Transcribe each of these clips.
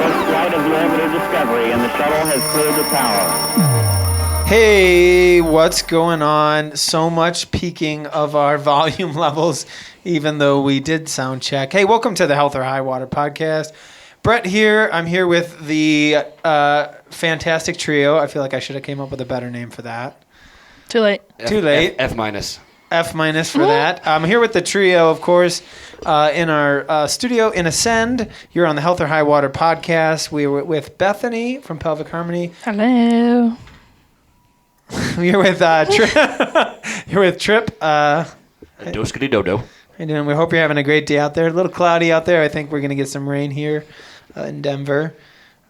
first flight of the orbiter Discovery, and the shuttle has cleared the tower. Hey, what's going on? So much peaking of our volume levels, even though we did sound check. Hey, welcome to the Health or High Water podcast. Brett here. I'm here with the fantastic trio. I feel like I should have came up with a better name for that. Too late. Too late. F minus. F minus for that. I'm here with the trio, of course, in our studio in Ascend. You're on the Health or High Water podcast. We were with Bethany from Pelvic Harmony. Hello. You're with Trip. You're with Trip. Doskity dodo. How you doing? We hope you're having a great day out there. A little cloudy out there. I think we're going to get some rain here in Denver.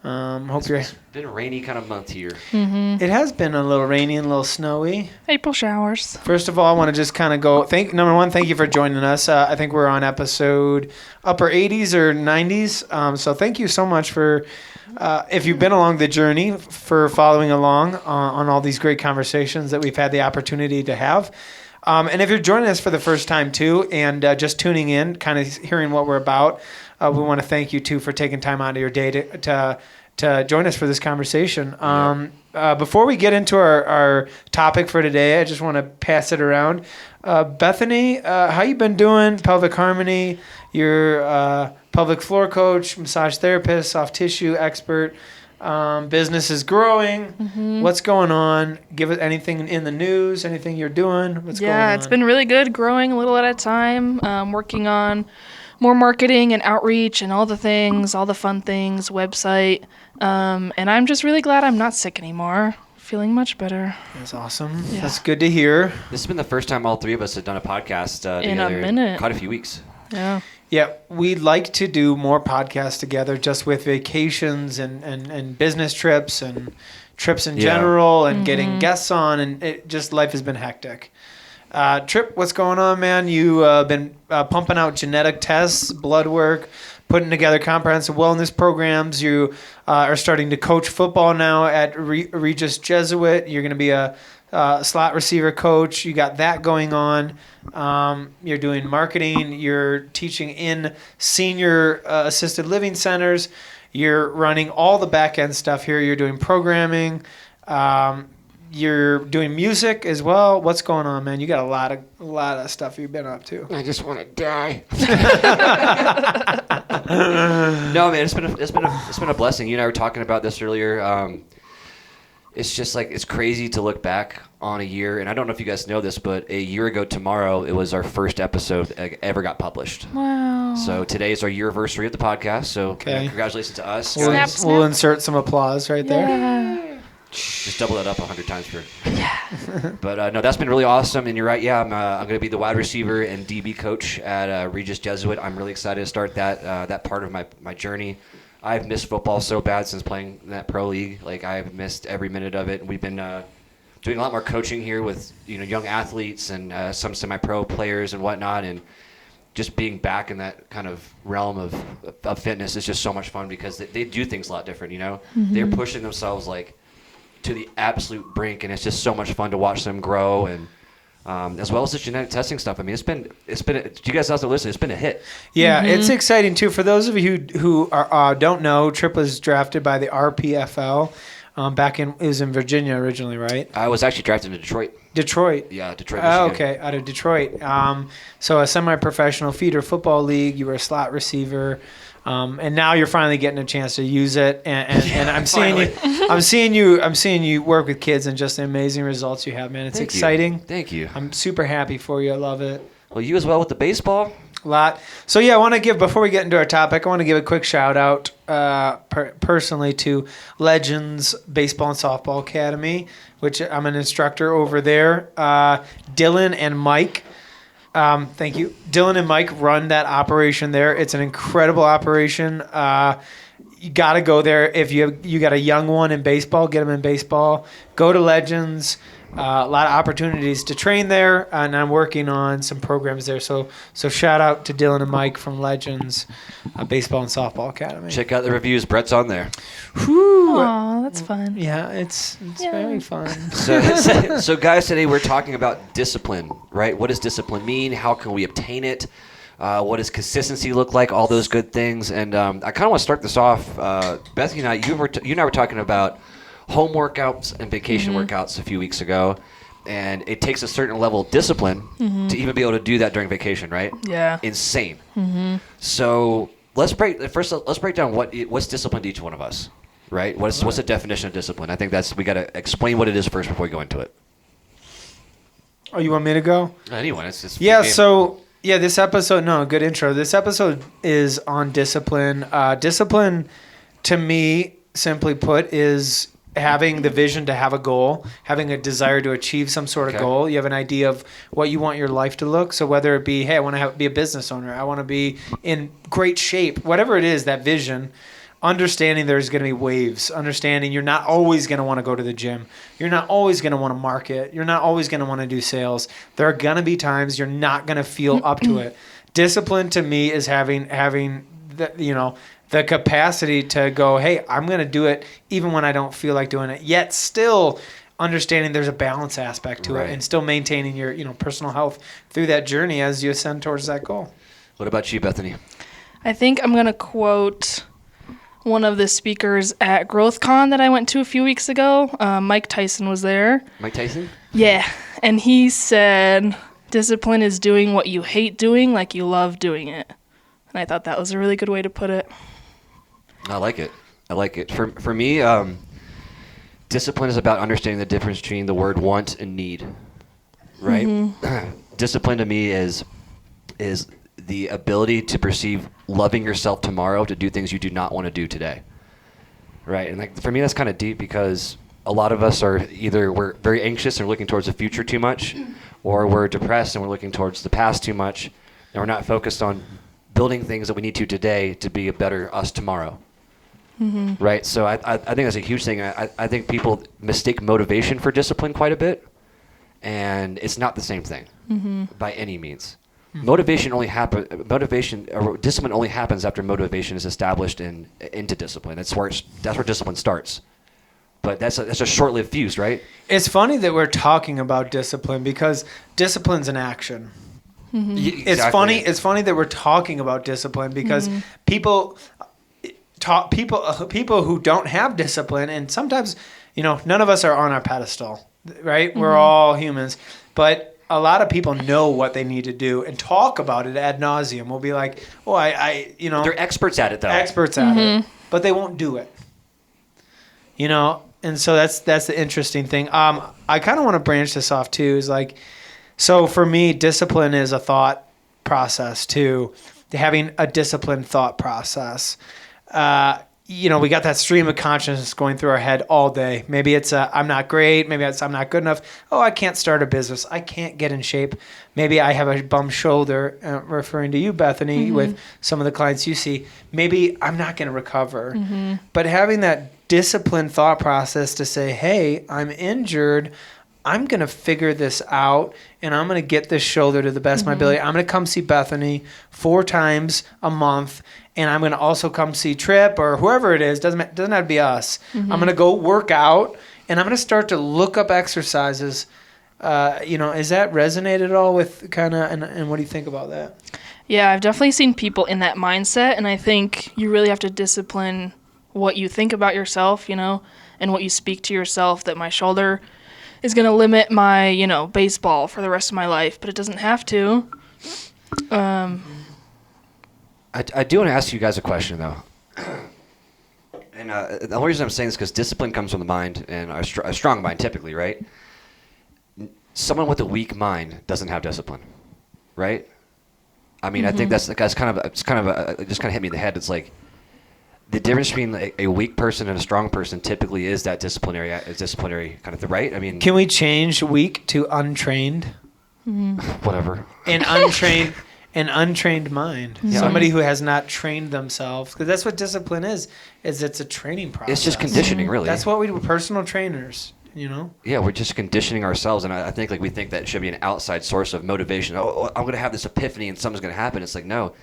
Hope you're. It's been a rainy kind of month here. Mm-hmm. It has been a little rainy and a little snowy. April showers. First of all, I want to just kind of go. Number one, thank you for joining us. I think we're on episode upper 80s or 90s. So thank you so much for, if you've been along the journey, for following along on all these great conversations that we've had the opportunity to have. And if you're joining us for the first time too, and just tuning in, kind of hearing what we're about, we want to thank you too for taking time out of your day to join us for this conversation. Before we get into our topic for today, I just want to pass it around. Bethany, how you been doing? Pelvic Harmony, you're pelvic floor coach, massage therapist, soft tissue expert. Business is growing. Mm-hmm. What's going on? Give it anything in the news, anything you're doing. What's going on? Yeah, it's been really good, growing a little at a time, working on more marketing and outreach and all the things, all the fun things, website. And I'm just really glad I'm not sick anymore. Feeling much better. That's awesome. Yeah. That's good to hear. This has been the first time all three of us have done a podcast together a minute. in quite a few weeks. Yeah. Yeah, we'd like to do more podcasts together just with vacations and business trips and trips in general and getting guests on, and life has been hectic. Trip, what's going on, man? You've been pumping out genetic tests, blood work, putting together comprehensive wellness programs. You are starting to coach football now at Regis Jesuit. You're going to be a slot receiver coach. You got that going on. You're doing marketing. You're teaching in senior assisted living centers. You're running all the back end stuff here. You're doing programming. You're doing music as well. What's going on, man? You got a lot of stuff you've been up to. I just want to die. No, man, it's been a blessing. You and I were talking about this earlier. It's just like, it's crazy to look back on a year, and I don't know if you guys know this, but a year ago tomorrow, it was our first episode that ever got published. Wow. So today is our year anniversary of the podcast. So congratulations to us. guys. We'll insert some applause right there. Yeah. Just double that up 100 times for. Yeah. But no, that's been really awesome. And you're right. Yeah, I'm going to be the wide receiver and DB coach at Regis Jesuit. I'm really excited to start that part of my journey. I've missed football so bad since playing in that pro league. Like, I've missed every minute of it. And we've been doing a lot more coaching here with young athletes and some semi-pro players and whatnot. And just being back in that kind of realm of fitness is just so much fun because they do things a lot different. Mm-hmm. They're pushing themselves like to the absolute brink, and it's just so much fun to watch them grow. And as well as the genetic testing stuff. I mean, it's been. You guys out there listening, it's been a hit. Yeah, It's exciting too. For those of you who don't know, Trip was drafted by the RPFL. It was in Virginia originally, right? I was actually drafted in Detroit. Detroit. Yeah, Detroit, Michigan. Oh, okay, out of Detroit. So a semi-professional feeder football league. You were a slot receiver. And now you're finally getting a chance to use it, and I'm seeing you work with kids, and just the amazing results you have, man. It's exciting. Thank you. I'm super happy for you. I love it. Well, you as well with the baseball. A lot. So yeah, I want to give, before we get into our topic, I want to give a quick shout out personally to Legends Baseball and Softball Academy, which I'm an instructor over there. Dylan and Mike. Thank you. Dylan and Mike run that operation there. It's an incredible operation. You got to go there. If you got a young one in baseball, get them in baseball. Go to Legends. A lot of opportunities to train there, and I'm working on some programs there. So shout out to Dylan and Mike from Legends Baseball and Softball Academy. Check out the reviews. Brett's on there. Aw, that's fun. Yeah, it's very fun. So guys, today we're talking about discipline, right? What does discipline mean? How can we obtain it? What does consistency look like? All those good things. And I kind of want to start this off. Bethany and I, you and I were talking about home workouts and vacation workouts a few weeks ago. And it takes a certain level of discipline to even be able to do that during vacation, right? Yeah. Insane. So let's break down what's discipline to each one of us, right? What's the definition of discipline? I think we got to explain what it is first before we go into it. Oh, you want me to go? Anyone, it's just this episode. No, good intro. This episode is on discipline. Discipline, to me, simply put, is having the vision to have a goal, having a desire to achieve some sort of goal. You have an idea of what you want your life to look. So whether it be, hey, I want to be a business owner, I want to be in great shape, whatever it is, that vision, understanding there's going to be waves, understanding you're not always going to want to go to the gym. You're not always going to want to market. You're not always going to want to do sales. There are going to be times you're not going to feel up to it. Discipline to me is having the capacity to go, hey, I'm going to do it even when I don't feel like doing it, yet still understanding there's a balance aspect to it and still maintaining your personal health through that journey as you ascend towards that goal. What about you, Bethany? I think I'm going to quote one of the speakers at GrowthCon that I went to a few weeks ago. Mike Tyson was there. Mike Tyson? Yeah. And he said, discipline is doing what you hate doing like you love doing it. And I thought that was a really good way to put it. I like it. For me, discipline is about understanding the difference between the word want and need, right? Discipline to me is the ability to perceive loving yourself tomorrow to do things you do not want to do today, right? And for me, that's kind of deep because a lot of us are we're very anxious and we're looking towards the future too much, or we're depressed and we're looking towards the past too much, and we're not focused on building things that we need to today to be a better us tomorrow. Right, so I think that's a huge thing. I think people mistake motivation for discipline quite a bit, and it's not the same thing by any means. Discipline only happens after motivation is established into discipline. That's where discipline starts. But that's a short-lived fuse, right? It's funny that we're talking about discipline because discipline's an action. Exactly. It's funny that we're talking about discipline because people who don't have discipline, and sometimes none of us are on our pedestal, right? We're all humans, but a lot of people know what they need to do and talk about it ad nauseum. We'll be like, oh, they're experts at it though. Experts at it, but they won't do it. And so that's the interesting thing. I kind of want to branch this off too. Is like, so for me, discipline is a thought process too. Having a disciplined thought process. We got that stream of consciousness going through our head all day. Maybe it's I'm not great. Maybe it's I'm not good enough. Oh, I can't start a business. I can't get in shape. Maybe I have a bum shoulder, referring to you, Bethany, with some of the clients you see. Maybe I'm not going to recover. But having that disciplined thought process to say, hey, I'm injured. I'm going to figure this out, and I'm going to get this shoulder to the best of my ability. I'm going to come see Bethany 4 times a month, and I'm going to also come see Trip or whoever it is. Doesn't have to be us. I'm going to go work out, and I'm going to start to look up exercises. Is that resonate at all with kind of, and what do you think about that? Yeah, I've definitely seen people in that mindset, and I think you really have to discipline what you think about yourself, and what you speak to yourself, that my shoulder is going to limit my, baseball for the rest of my life, but it doesn't have to. I do want to ask you guys a question, though. And the only reason I'm saying this is because discipline comes from the mind, and a strong mind typically, right? Someone with a weak mind doesn't have discipline, right? I mean, I think that's just kind of hit me in the head. It's like the difference between a weak person and a strong person typically is that disciplinary kind of thing, right? I mean, can we change weak to untrained? Whatever. An untrained mind. Yeah. Somebody who has not trained themselves, because that's what discipline is. It's a training process. It's just conditioning, really. That's what we do. Personal trainers. Yeah, we're just conditioning ourselves, and I think we think that it should be an outside source of motivation. Oh, I'm going to have this epiphany and something's going to happen. It's like, no,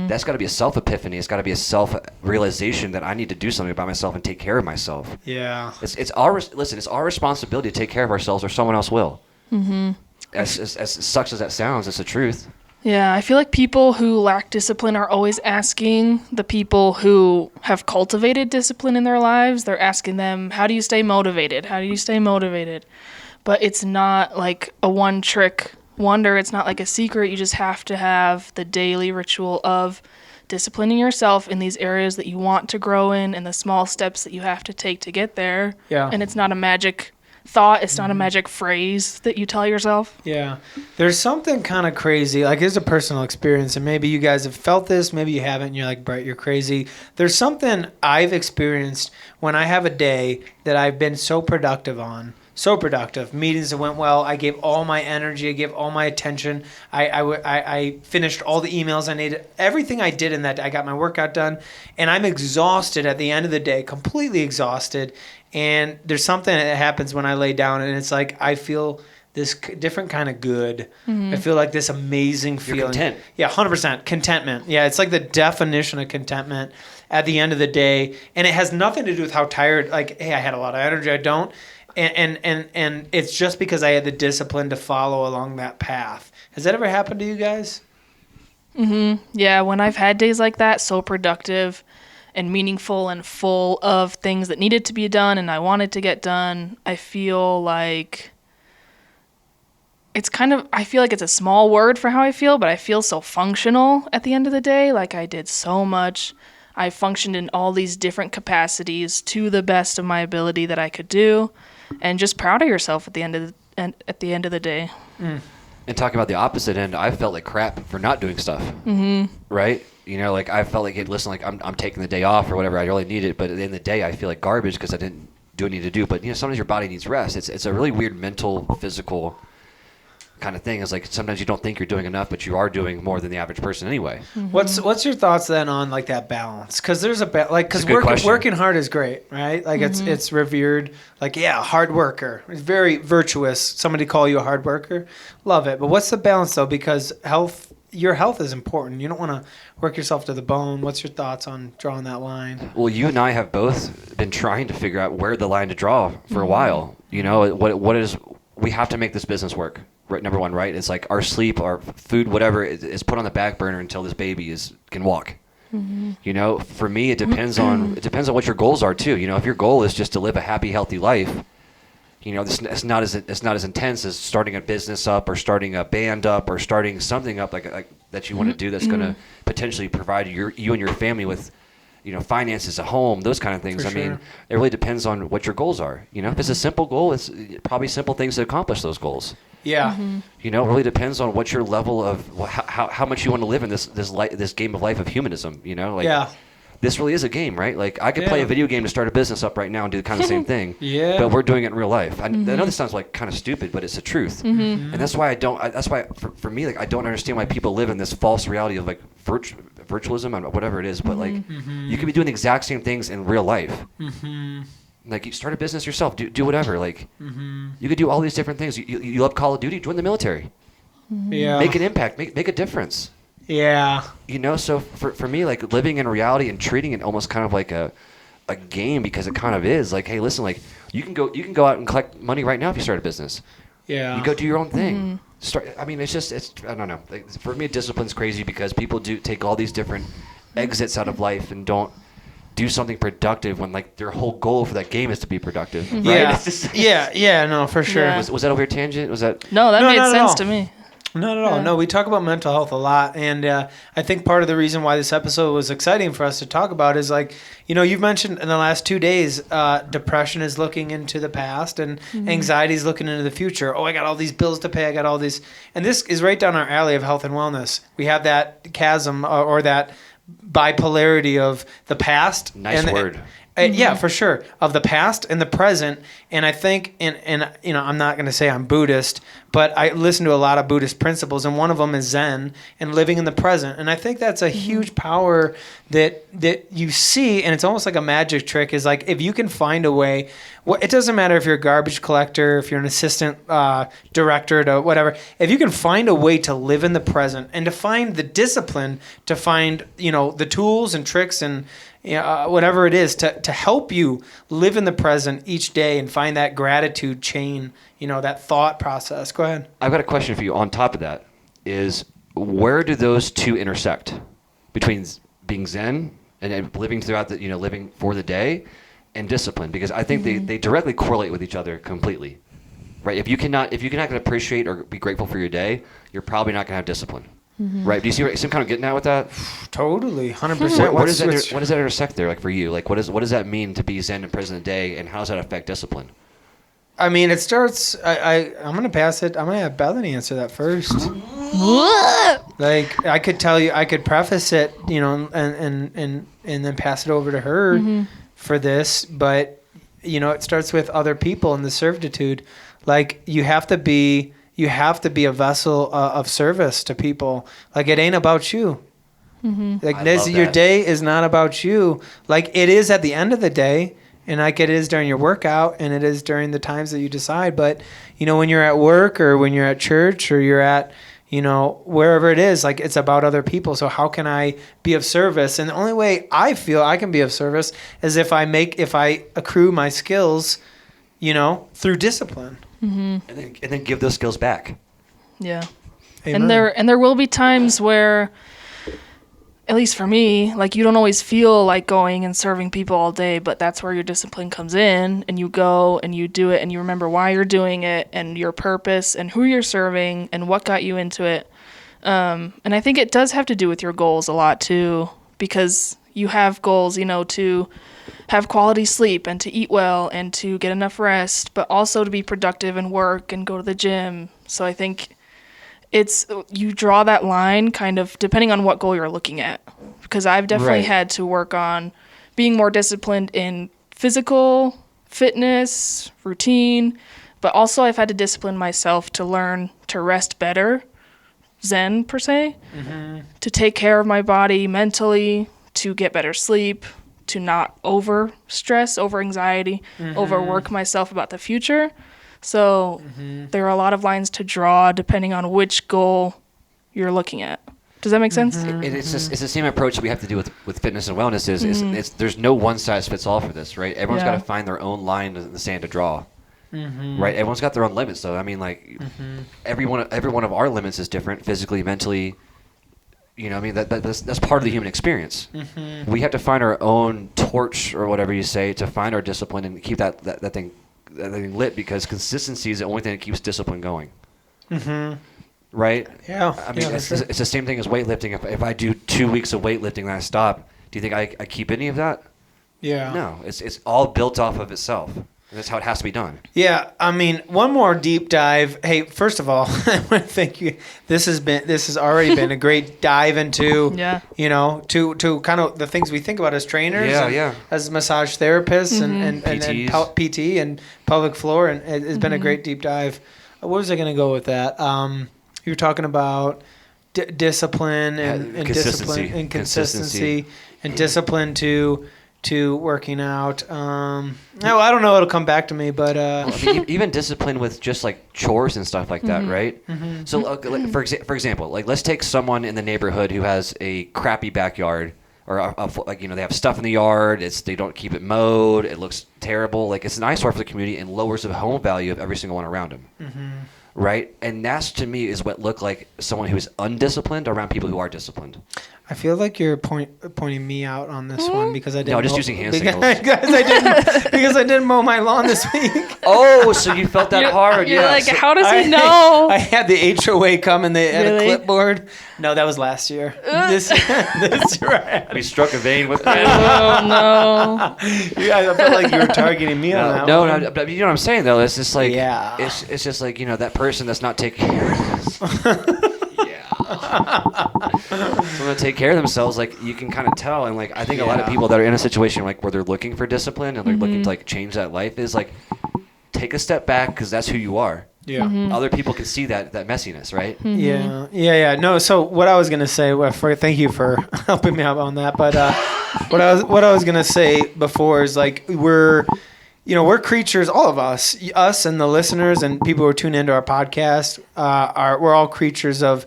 that's got to be a self-epiphany. It's got to be a self-realization that I need to do something about myself and take care of myself. Yeah. It's our responsibility to take care of ourselves, or someone else will. As sucks as that sounds, it's the truth. Yeah, I feel like people who lack discipline are always asking the people who have cultivated discipline in their lives. They're asking them, how do you stay motivated? How do you stay motivated? But it's not like a one-trick wonder. It's not like a secret. You just have to have the daily ritual of disciplining yourself in these areas that you want to grow in and the small steps that you have to take to get there. Yeah. And it's not a magic thought. It's not a magic phrase that you tell yourself. Yeah. There's something kind of crazy. Like, it's a personal experience, and maybe you guys have felt this, maybe you haven't, and you're like, Brett, you're crazy. There's something I've experienced when I have a day that I've been so productive on. So productive. Meetings that went well. I gave all my energy. I gave all my attention. I finished all the emails I needed. Everything I did in that day, I got my workout done. And I'm exhausted at the end of the day, completely exhausted. And there's something that happens when I lay down, and it's like I feel this different kind of good. I feel like this amazing feeling. You're content. Yeah, 100%. Contentment. Yeah, it's like the definition of contentment at the end of the day. And it has nothing to do with how tired, like, hey, I had a lot of energy. I don't. And it's just because I had the discipline to follow along that path. Has that ever happened to you guys? Yeah, when I've had days like that, so productive and meaningful and full of things that needed to be done and I wanted to get done, I feel like I feel like it's a small word for how I feel, but I feel so functional at the end of the day. Like, I did so much. I functioned in all these different capacities to the best of my ability that I could do, and just proud of yourself at the end of the day. And talking about the opposite end, I felt like crap for not doing stuff. Right? You know, like I felt like, hey, listen, like I'm taking the day off or whatever. I really need it, but at the end of the day, I feel like garbage because I didn't do what I need to do. But you know, sometimes your body needs rest. It's a really weird mental, physical kind of thing. Is like sometimes you don't think you're doing enough, but you are doing more than the average person anyway. What's your thoughts then on like that balance? Because there's because working hard is great, right? Like it's revered. Like, yeah, hard worker. It's very virtuous. Somebody call you a hard worker, love it. But what's the balance though? Because your health is important. You don't want to work yourself to the bone. What's your thoughts on drawing that line? Well, you and I have both been trying to figure out where the line to draw for a while. You know, what is we have to make this business work. Right, number one, right? It's like our sleep, our food, whatever is put on the back burner until this baby can walk. You know, for me, it depends on what your goals are too. You know, if your goal is just to live a happy, healthy life, you know, it's not as intense as starting a business up or starting a band up or starting something up like that you want to do that's going to potentially provide you and your family with, you know, finances, a home, those kind of things. For I mean, sure. it really depends on what your goals are. You know, if it's a simple goal, it's probably simple things to accomplish those goals. Yeah. You know, it really depends on what your level of how much you want to live in this game of life of humanism. You know, like this really is a game, right? Like I could play a video game to start a business up right now and do kind of the same thing. But we're doing it in real life. I know this sounds like kind of stupid, but it's the truth. And that's why for me, like I don't understand why people live in this false reality of like virtualism and whatever it is. But like you could be doing the exact same things in real life. Like you start a business yourself, do whatever. Like you could do all these different things. You love Call of Duty, join the military. Make an impact, make a difference. Yeah. You know, so for me, like living in reality and treating it almost kind of like a game, because it kind of is. Like, hey, listen, like you can go out and collect money right now if you start a business. Yeah. You go do your own thing. I mean, it's I don't know. Like, for me, discipline's crazy because people do take all these different exits out of life and don't do something productive when like their whole goal for that game is to be productive. Right? Yeah, no, for sure. Yeah. Was that a weird tangent? Was that? No, that made not at sense all. to me. Not at all. No, we talk about mental health a lot. And I think part of the reason why this episode was exciting for us to talk about is like, you know, you've mentioned in the last 2 days, depression is looking into the past and anxiety is looking into the future. Oh, I got all these bills to pay. I got all these. And this is right down our alley of health and wellness. We have that chasm or that bipolarity of the past. Nice word. Yeah, for sure. Of the past and the present. And I think, and you know, I'm not going to say I'm Buddhist, but I listen to a lot of Buddhist principles, and one of them is Zen and living in the present. And I think that's a huge power that you see, and it's almost like a magic trick, is like if you can find a way, it doesn't matter if you're a garbage collector, if you're an assistant director to whatever, if you can find a way to live in the present and to find the discipline, to find, you know, the tools and tricks and whatever it is to help you live in the present each day and find that gratitude chain, you know, that thought process. Go ahead. I've got a question for you on top of that is, where do those two intersect between being Zen and living throughout the, living for the day, and discipline? Because I think they directly correlate with each other completely, right? If you cannot appreciate or be grateful for your day, you're probably not going to have discipline, right? Do you see what I'm kind of getting at with that? Totally, 100%. What does that intersect there, like for you? Like, what does that mean to be Zen and present day, and how does that affect discipline? I mean, it starts. I'm gonna pass it. I'm gonna have Bethany answer that first. Like, I could tell you, I could preface it, and then pass it over to her for this. But it starts with other people and the servitude. Like, you have to be a vessel of service to people. Like, it ain't about you. Like, your day is not about you. Like, it is at the end of the day. And like it is during your workout, and it is during the times that you decide. But, when you're at work or when you're at church or you're at, wherever it is, like, it's about other people. So how can I be of service? And the only way I feel I can be of service is if I accrue my skills, through discipline. And then give those skills back. Yeah. Amen. And there will be times where, at least for me, like, you don't always feel like going and serving people all day, but that's where your discipline comes in, and you go and you do it, and you remember why you're doing it and your purpose and who you're serving and what got you into it. And I think it does have to do with your goals a lot too, because you have goals, to have quality sleep and to eat well and to get enough rest, but also to be productive and work and go to the gym. So I think you draw that line kind of depending on what goal you're looking at, because I've definitely had to work on being more disciplined in physical fitness routine, but also I've had to discipline myself to learn to rest better, Zen per se, to take care of my body mentally, to get better sleep, to not over stress, over anxiety, overwork myself about the future. So there are a lot of lines to draw depending on which goal you're looking at. Does that make sense? It's the same approach that we have to do with fitness and wellness. There's no one size fits all for this, right? Everyone's got to find their own line in the sand to draw, right? Everyone's got their own limits, though. I mean, like every one of our limits is different, physically, mentally. That's part of the human experience. We have to find our own torch, or whatever you say, to find our discipline and keep that thing lit, because consistency is the only thing that keeps discipline going. Right? Yeah. I mean, it's the same thing as weightlifting. If I do 2 weeks of weightlifting and I stop, do you think I keep any of that? Yeah. No. It's all built off of itself. And that's how it has to be done. Yeah. I mean, one more deep dive. Hey, first of all, I want to thank you. This has already been a great dive into, to kind of the things we think about as trainers, as massage therapists and PT and pelvic floor, and it's been a great deep dive. What was I going to go with that? You were talking about discipline and consistency. Discipline and consistency and discipline to working out. No, I don't know. It'll come back to me, but even discipline with just like chores and stuff like that, right? So, like, for example, like, let's take someone in the neighborhood who has a crappy backyard, or they have stuff in the yard. They don't keep it mowed. It looks terrible. Like, it's an eyesore for the community and lowers the home value of every single one around them. Right? And that's, to me, is what look like someone who is undisciplined around people who are disciplined. I feel like you're pointing me out on this one because I didn't. No, just using hand signals. Because I didn't mow my lawn this week. Oh, so you felt that hard? You're like, so how does he know? I had the HOA come and they had a clipboard. No, that was last year. This year we struck a vein with. Oh no! Yeah, I felt like you were targeting me on that. No, but you know what I'm saying though. It's just like it's just like that person that's not taking care of this. Someone to take care of themselves, like, you can kind of tell, and like I think a lot of people that are in a situation like where they're looking for discipline and they're looking to like change that life is like, take a step back, because that's who you are. Other people can see that messiness, right? No, so what I was gonna say, thank you for helping me out on that, but what I was gonna say before is, like, we're creatures, all of us and the listeners and people who are tuned into our podcast, we're all creatures of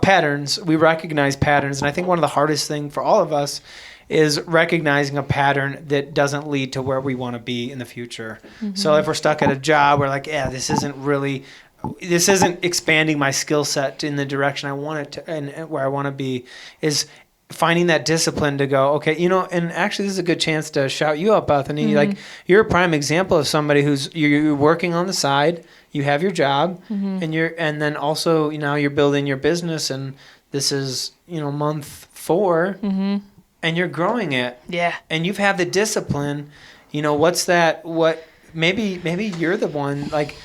patterns. We recognize patterns. And I think one of the hardest things for all of us is recognizing a pattern that doesn't lead to where we want to be in the future. So if we're stuck at a job, we're like, this isn't really this isn't expanding my skill set in the direction I want it to, and where I want to be, is finding that discipline to go, okay, and actually this is a good chance to shout you out, Bethany. Like, you're a prime example of somebody who's you're working on the side, you have your job, and then also now you're building your business, and this is month 4, and you're growing it. Yeah. And you've had the discipline. What's that? Maybe you're the one, like,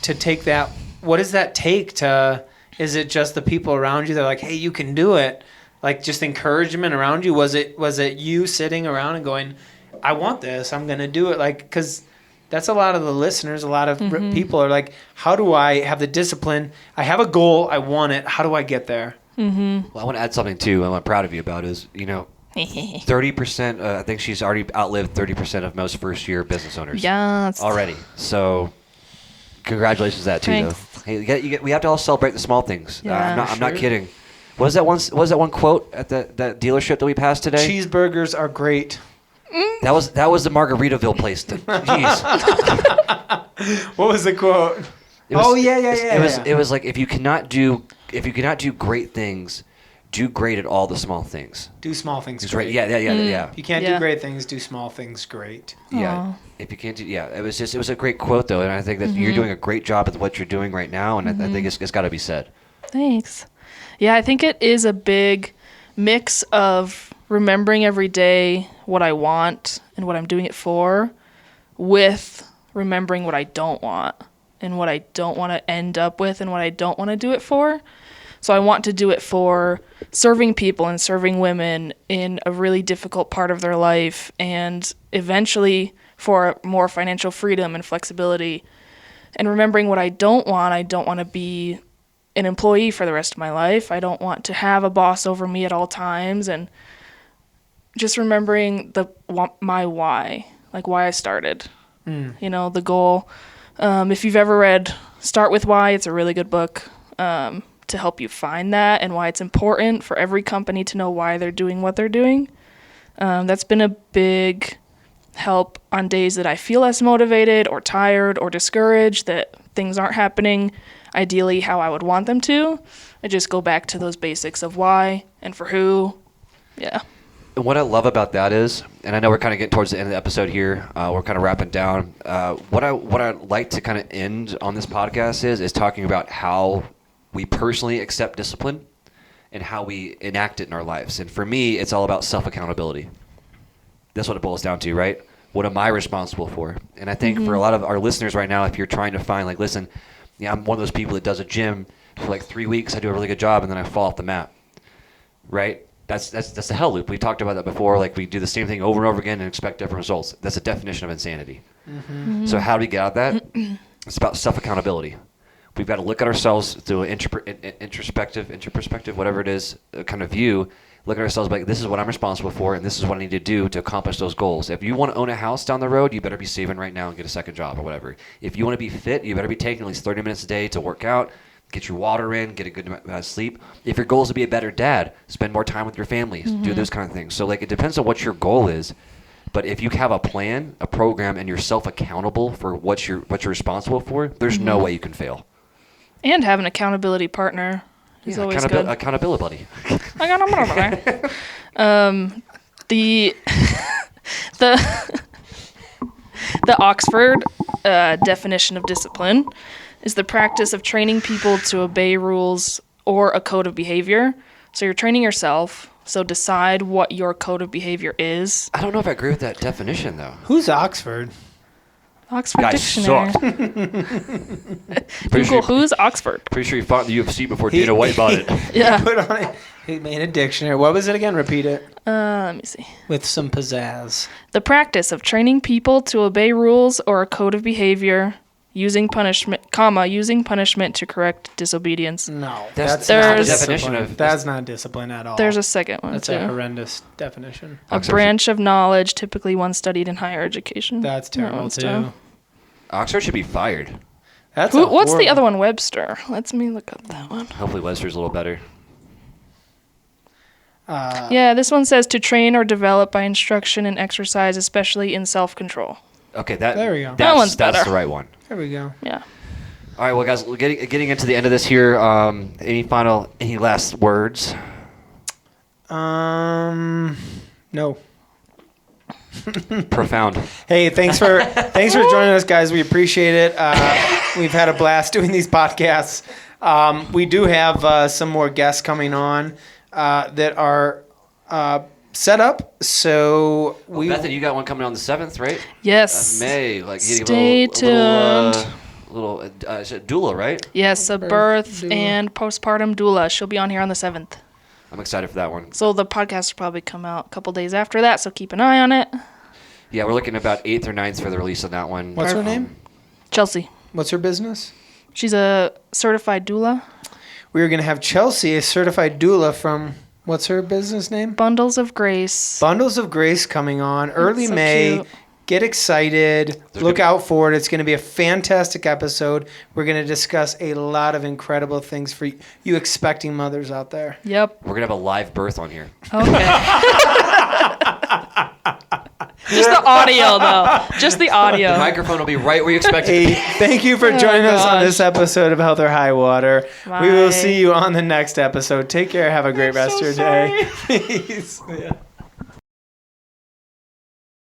to take that. What does that take to? Is it just the people around you that are like, hey, you can do it? Like, just encouragement around you? Was it you sitting around and going, I want this, I'm gonna do it? Like, because that's a lot of the listeners. A lot of people are like, how do I have the discipline? I have a goal, I want it. How do I get there? Well, I want to add something too. I'm proud of you about is 30%. I think she's already outlived 30% of most first-year business owners. Yeah. Already. So, congratulations to that too, Thanks. though. Hey, we have to all celebrate the small things. Yeah. I'm not kidding. What was that one quote at that dealership that we passed today? Cheeseburgers are great. That was the Margaritaville place. Jeez. What was the quote? It was like, if you cannot do great things, do great at all the small things. Do small things It's great. right. Yeah. If you can't Yeah. do great things, do small things great. Yeah. If you can't do, it was a great quote though, and I think that you're doing a great job at what you're doing right now, and I think it's got to be said. Thanks. Yeah, I think it is a big mix of remembering every day what I want and what I'm doing it for, with remembering what I don't want and what I don't want to end up with and what I don't want to do it for. So I want to do it for serving people and serving women in a really difficult part of their life, and eventually for more financial freedom and flexibility. And remembering what I don't want to be an employee for the rest of my life. I don't want to have a boss over me at all times, and just remembering my why, like why I started, the goal. If you've ever read Start With Why, it's a really good book to help you find that, and why it's important for every company to know why they're doing what they're doing. That's been a big help on days that I feel less motivated or tired or discouraged, that things aren't happening ideally how I would want them to. I just go back to those basics of why and for who. Yeah. And what I love about that is, and I know we're kind of getting towards the end of the episode here, we're kind of wrapping down. What I like to kind of end on this podcast is talking about how we personally accept discipline and how we enact it in our lives. And for me, it's all about self-accountability. That's what it boils down to, right? What am I responsible for? And I think for a lot of our listeners right now, if you're trying to find, like, listen, I'm one of those people that does a gym for like 3 weeks, I do a really good job, and then I fall off the mat, right? That's the hell loop. We talked about that before. Like, we do the same thing over and over again and expect different results. That's a definition of insanity. So how do we get out of that? It's about self-accountability. We've got to look at ourselves through an introspective, whatever it is, kind of view. Look at ourselves like, this is what I'm responsible for, and this is what I need to do to accomplish those goals. If you want to own a house down the road, you better be saving right now and get a second job or whatever. If you want to be fit, you better be taking at least 30 minutes a day to work out, get your water in, get a good amount of sleep. If your goal is to be a better dad, spend more time with your family, do those kind of things. So, like, it depends on what your goal is. But if you have a plan, a program, and you're self-accountable for what you're responsible for, there's no way you can fail. And have an accountability partner is always good. Accountability buddy. The Oxford definition of discipline is the practice of training people to obey rules or a code of behavior. So you're training yourself. So decide what your code of behavior is. I don't know if I agree with that definition, though. Who's Oxford? Oxford Guy Dictionary. Sucked. Google who's Oxford. Pretty sure he fought in the UFC before Dana White bought it. Yeah. He put on it. He made a dictionary. What was it again? Repeat it. Let me see. With some pizzazz. The practice of training people to obey rules or a code of behavior, using punishment to correct disobedience. No, That's not not the definition discipline. of- That's not discipline at all. There's a second one, That's too. a horrendous definition. A branch of knowledge, typically one studied in higher education. That's That terrible one's too. dumb. Oxford should be fired. That's What's the other one? Webster. Let me look up that one. Hopefully Webster's a little better. Yeah, this one says to train or develop by instruction and exercise, especially in self-control. Okay, There we go. That one's that's better. the right one. There we go. Yeah. All right, well, guys, we're getting into the end of this here. Any last words? No. Profound. Hey, thanks for joining us, guys. We appreciate it. We've had a blast doing these podcasts. We do have some more guests coming on that are set up. So Bethany, you got one coming on the 7th, right? Yes. May. Like Stay tuned. Little is it doula, right? Yes, a birth and postpartum doula. She'll be on here on the 7th. I'm excited for that one. So the podcast will probably come out a couple days after that, so keep an eye on it. Yeah, we're looking about 8th or 9th for the release of that one. What's her name? Chelsea. What's her business? She's a certified doula. We were going to have Chelsea, a certified doula from, what's her business name? Bundles of Grace. Bundles of Grace coming on early so May. cute. Get excited. Look out for it. It's going to be a fantastic episode. We're going to discuss a lot of incredible things for you expecting mothers out there. Yep. We're going to have a live birth on here. Okay. Just the audio, though. Just the audio. The microphone will be right where you expect it to be. Hey, thank you for joining us on this episode of Health or High Water. Bye. We will see you on the next episode. Take care. Have a great rest of your day. sorry. Peace. Yeah.